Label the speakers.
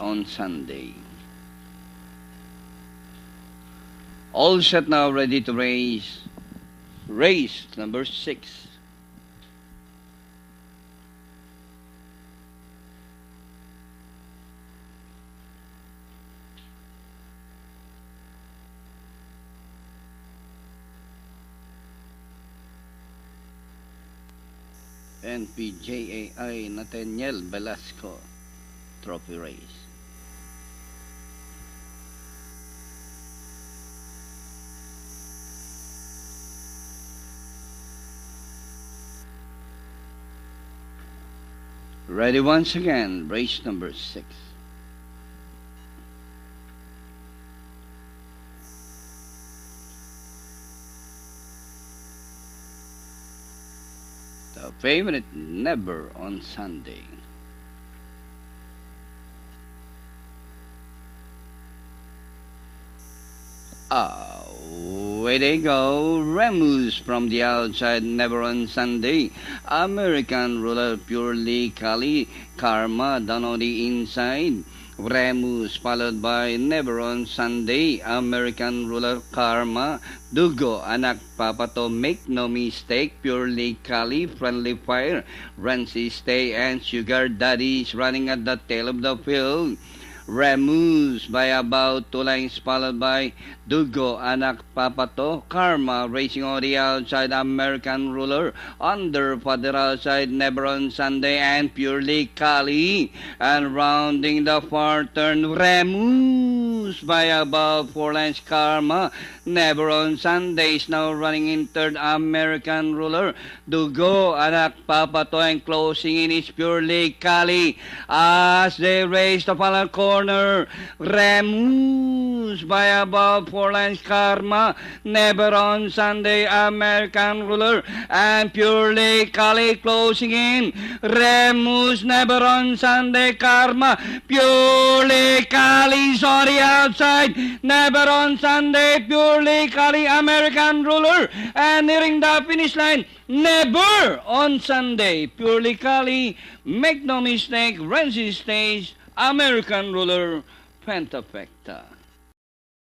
Speaker 1: on Sunday. All set now, ready to race. Race number 6. NPJAI Nathaniel Velasco Trophy Race. Ready once again, race number 6. The favorite Never on Sunday. Away they go. Remus from the outside, Never on Sunday. American Ruler, Purely Kali. Karma down on the inside. Remus followed by Never on Sunday, American Ruler, Karma, Dugo, Anak Papato, Make No Mistake, Purely Kali, Friendly Fire, Rancy Stay, and Sugar Daddies running at the tail of the field. Remus by about 2 lengths followed by Dugo, Anak Papato, Karma racing on the outside, American Ruler, under Father outside, Never on Sunday, and Purely Kali, and rounding the far turn, Remus by about 4 lengths, Karma, Never on Sunday is now running in third, American Ruler, Dugo, Anak Papato, and closing in is Purely Kali as they race the final corner. Remus by about 4 lengths, Karma, Never on Sunday, American Ruler, and Purely Kali closing in. Remus, Never on Sunday, Karma, Purely Kali's on the outside, Never on Sunday, Purely Kali, American Ruler, and nearing the finish line, Never on Sunday, Purely Kali, Make No Mistake, Renzi Stays, American Ruler, Pentafecta.